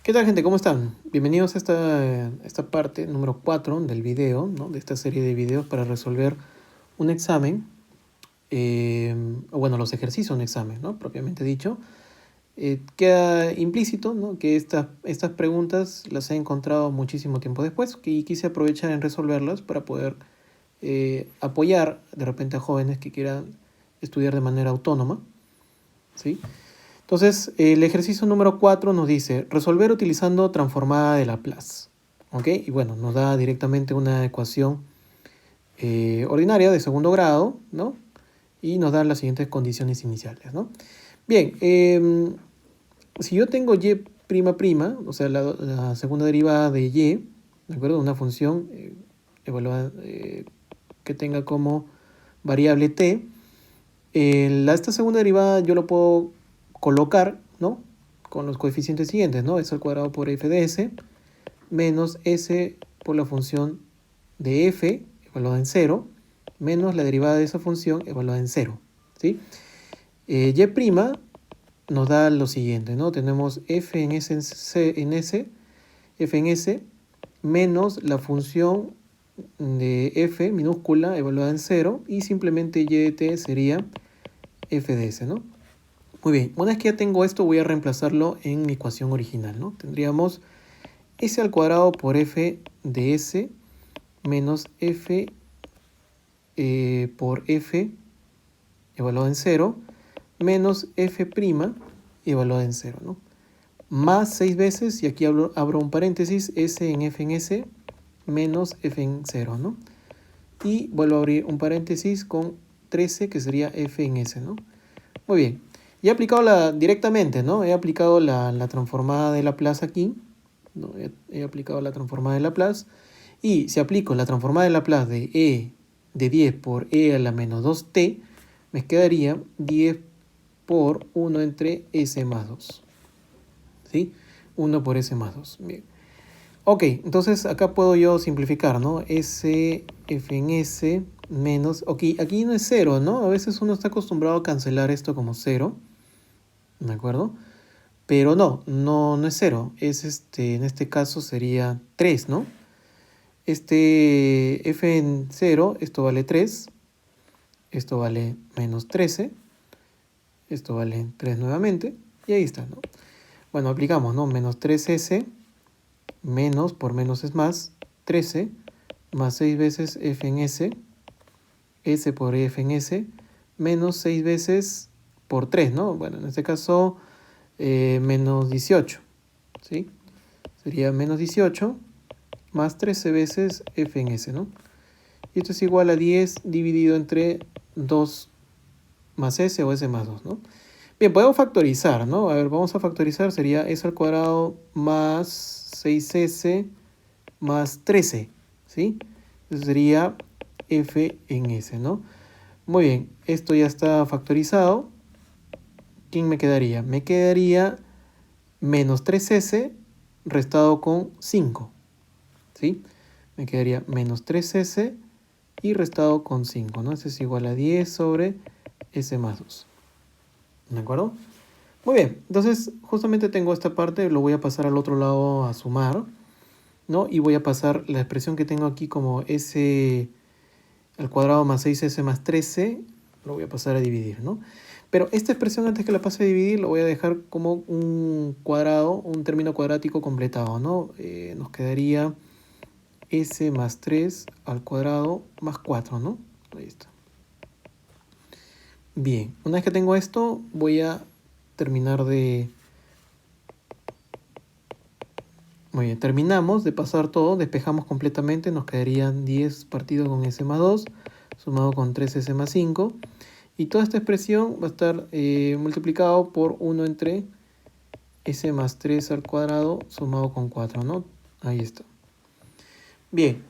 ¿Qué tal, gente? ¿Cómo están? Bienvenidos a esta parte número 4 del video, ¿no? De esta serie de videos para resolver un examen, o bueno, los ejercicios de un examen, ¿no? Propiamente dicho. Queda implícito, ¿no? Que estas preguntas las he encontrado muchísimo tiempo después y quise aprovechar en resolverlas para poder apoyar de repente a jóvenes que quieran estudiar de manera autónoma, ¿sí? Entonces, el ejercicio número 4 nos dice resolver utilizando transformada de Laplace. ¿Ok? Y bueno, nos da directamente una ecuación ordinaria de segundo grado, ¿no? Y nos da las siguientes condiciones iniciales, ¿no? Bien, si yo tengo y', o sea, la segunda derivada de y, ¿de acuerdo? Una función evaluada, que tenga como variable t, esta segunda derivada yo lo puedo colocar, ¿no? Con los coeficientes siguientes, ¿no? S al cuadrado por f de s menos s por la función de f evaluada en 0 menos la derivada de esa función evaluada en 0, ¿sí? Y' nos da lo siguiente, ¿no? Tenemos f en s menos la función de f minúscula evaluada en 0 y simplemente y de t sería f de s, ¿no? Muy bien, una vez que ya tengo esto voy a reemplazarlo en mi ecuación original, ¿no? Tendríamos s al cuadrado por f de s menos f por f evaluado en 0 menos f' evaluada en 0, ¿no? Más 6 veces, y aquí abro un paréntesis, s en s menos f en 0, ¿no? Y vuelvo a abrir un paréntesis con 13, que sería f en s, ¿no? Muy bien. Y he aplicado directamente, ¿no? He aplicado la transformada de Laplace aquí, ¿no? He aplicado la transformada de Laplace. Y si aplico la transformada de Laplace de e de 10 por e a la menos 2t, me quedaría 10 por 1 entre s más 2. ¿Sí? 1 por s más 2. Bien. Ok, entonces acá puedo yo simplificar, ¿no? S, f en s menos... Ok, aquí no es 0, ¿no? A veces uno está acostumbrado a cancelar esto como 0. ¿De acuerdo? Pero no es 0. En este caso sería 3, ¿no? F en 0, esto vale 3. Esto vale menos 13. Esto vale 3 nuevamente. Y ahí está, ¿no? Bueno, aplicamos, ¿no? Menos 3s, menos por menos es más, 13, más 6 veces f en s, s por f en s, menos 6 veces por 3, ¿no? Bueno, en este caso, menos 18, ¿sí? Sería menos 18 más 13 veces f en s, ¿no? Y esto es igual a 10 dividido entre 2 más s o s más 2, ¿no? Bien, podemos factorizar, ¿no? A ver, vamos a factorizar, sería s al cuadrado más 6s más 13, ¿sí? Eso sería f en s, ¿no? Muy bien, esto ya está factorizado. ¿Quién me quedaría? Me quedaría menos 3s restado con 5, ¿sí? Me quedaría menos 3s y restado con 5, ¿no? Eso es igual a 10 sobre s más 2. ¿De acuerdo? Muy bien, entonces justamente tengo esta parte, lo voy a pasar al otro lado a sumar, ¿no? Y voy a pasar la expresión que tengo aquí como s al cuadrado más 6s más 13, lo voy a pasar a dividir, ¿no? Pero esta expresión, antes que la pase a dividir, lo voy a dejar como un cuadrado, un término cuadrático completado, ¿no? Nos quedaría s más 3 al cuadrado más 4, ¿no? Ahí está. Bien, una vez que tengo esto, voy a terminar de... Muy bien, terminamos de pasar todo, despejamos completamente, nos quedarían 10 partido con s más 2, sumado con 3s más 5. Y toda esta expresión va a estar multiplicado por 1 entre s más 3 al cuadrado sumado con 4, ¿no? Ahí está. Bien,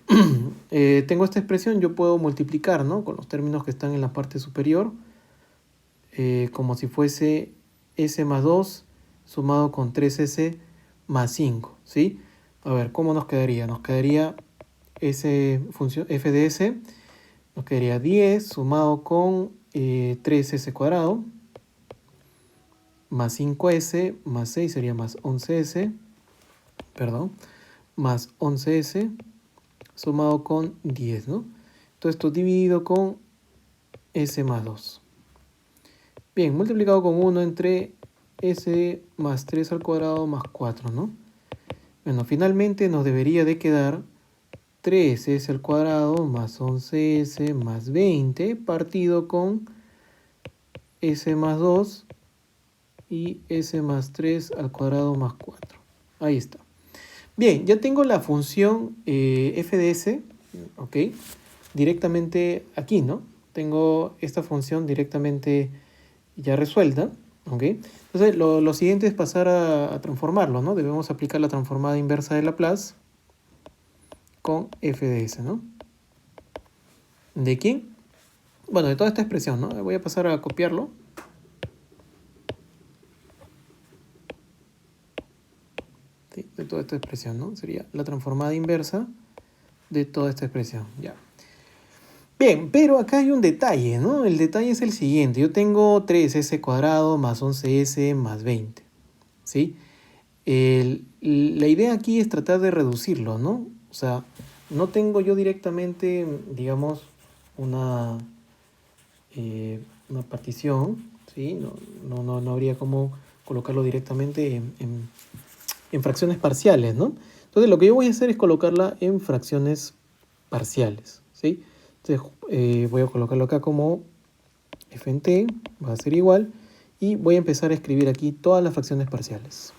tengo esta expresión, yo puedo multiplicar, ¿no? Con los términos que están en la parte superior, como si fuese s más 2 sumado con 3s más 5, ¿sí? A ver, ¿cómo nos quedaría? Nos quedaría función f de s, nos quedaría 10 sumado con 3s cuadrado, más 5s, más 6 sería más 11s, perdón, más 11s sumado con 10, ¿no? Todo esto dividido con s más 2. Bien, multiplicado con 1 entre s más 3 al cuadrado más 4, ¿no? Bueno, finalmente nos debería de quedar 3s al cuadrado más 11s más 20 partido con s más 2 y s más 3 al cuadrado más 4. Ahí está. Bien, ya tengo la función f de s, ¿ok? Directamente aquí, ¿no? Tengo esta función directamente ya resuelta, ¿ok? Entonces, lo siguiente es pasar a transformarlo, ¿no? Debemos aplicar la transformada inversa de Laplace con f de s, ¿no? ¿De quién? Bueno, de toda esta expresión, ¿no? Voy a pasar a copiarlo. ¿Sí? De toda esta expresión, ¿no? Sería la transformada inversa de toda esta expresión, ya. Bien, pero acá hay un detalle, ¿no? El detalle es el siguiente. Yo tengo 3s cuadrado más 11s más 20, ¿sí? La idea aquí es tratar de reducirlo, ¿no? O sea, no tengo yo directamente, digamos, una, una partición, ¿sí? No habría cómo colocarlo directamente en fracciones parciales, ¿no? Entonces lo que yo voy a hacer es colocarla en fracciones parciales, ¿sí? Entonces voy a colocarlo acá como f en t, va a ser igual, y voy a empezar a escribir aquí todas las fracciones parciales.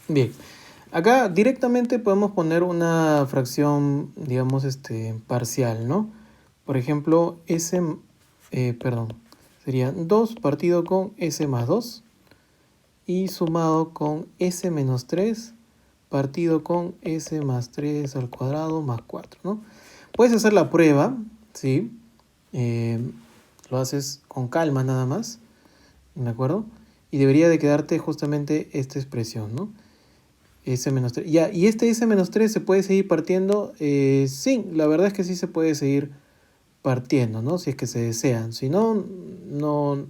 Bien, acá directamente podemos poner una fracción, digamos, parcial, ¿no? Por ejemplo, perdón, sería 2 partido con s más 2 y sumado con s menos 3 partido con s más 3 al cuadrado más 4, ¿no? Puedes hacer la prueba, ¿sí? Eh, lo haces con calma nada más, ¿de acuerdo? Y debería de quedarte justamente esta expresión, ¿no? S-3. Ya, ¿y este S-3 se puede seguir partiendo? Sí, la verdad es que sí se puede seguir partiendo, ¿no? Si es que se desean. Si no, no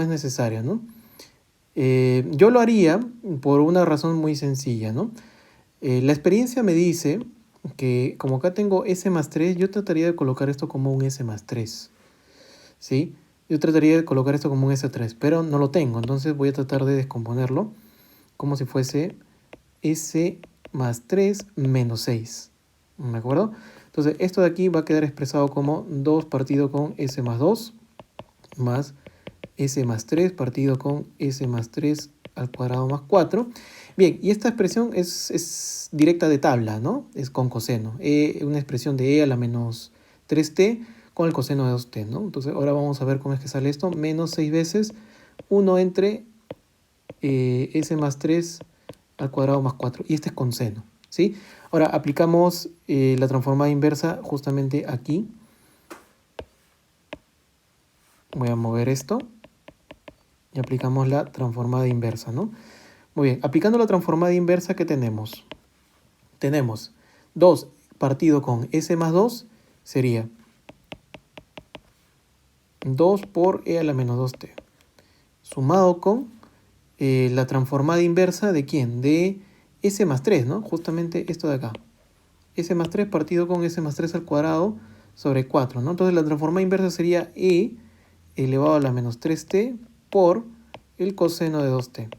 es necesario, ¿no? Yo lo haría por una razón muy sencilla, ¿no? La experiencia me dice que como acá tengo S más 3, yo trataría de colocar esto como un S más 3, ¿sí? Yo trataría de colocar esto como un S3, pero no lo tengo, entonces voy a tratar de descomponerlo como si fuese S más 3 menos 6, ¿de acuerdo? Entonces esto de aquí va a quedar expresado como 2 partido con S más 2 más S más 3 partido con S más 3 al cuadrado más 4. Bien, y esta expresión es directa de tabla, ¿no? Es con coseno. Una expresión de E a la menos 3t con el coseno de 2t, ¿no? Entonces ahora vamos a ver cómo es que sale esto. Menos 6 veces 1 entre S más 3 al cuadrado más 4. Y este es con seno, ¿sí? Ahora aplicamos la transformada inversa justamente aquí. Voy a mover esto. Y aplicamos la transformada inversa, ¿no? Muy bien, aplicando la transformada inversa, ¿qué tenemos? Tenemos 2 partido con S más 2 sería 2 por E a la menos 2t. Sumado con la transformada inversa de ¿quién? De S más 3, ¿no? Justamente esto de acá. S más 3 partido con S más 3 al cuadrado sobre 4, ¿no? Entonces la transformada inversa sería E elevado a la menos 3t por el coseno de 2t.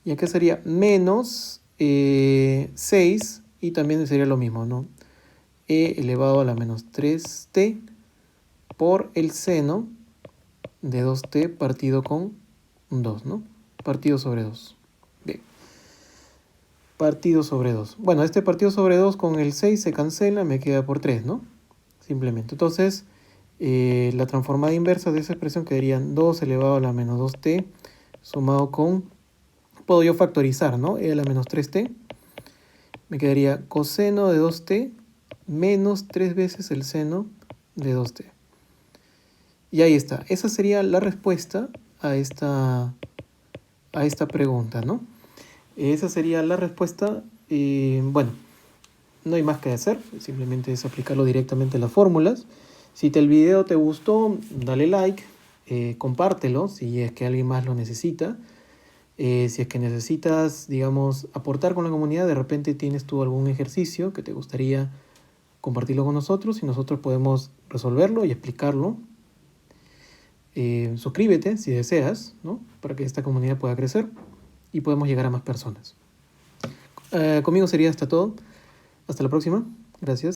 Y acá sería menos 6 y también sería lo mismo, ¿no? E elevado a la menos 3t por el seno de 2t partido con 2, ¿no? Partido sobre 2. Bien. Partido sobre 2. Bueno, este partido sobre 2 con el 6 se cancela, me queda por 3, ¿no? simplemente. Entonces, la transformada inversa de esa expresión quedaría 2 elevado a la menos 2t sumado con, puedo yo factorizar, ¿no? E a la menos 3t, me quedaría coseno de 2t menos 3 veces el seno de 2t. Y ahí está, esa sería la respuesta a esta pregunta, ¿no? Esa sería la respuesta. Bueno, no hay más que hacer, simplemente es aplicarlo directamente a las fórmulas. Si el video te gustó, dale like, compártelo si es que alguien más lo necesita. Si es que necesitas, digamos, aportar con la comunidad, de repente tienes tú algún ejercicio que te gustaría compartirlo con nosotros y nosotros podemos resolverlo y explicarlo. Suscríbete si deseas, ¿no? Para que esta comunidad pueda crecer y podemos llegar a más personas. Conmigo sería hasta todo. Hasta la próxima. Gracias.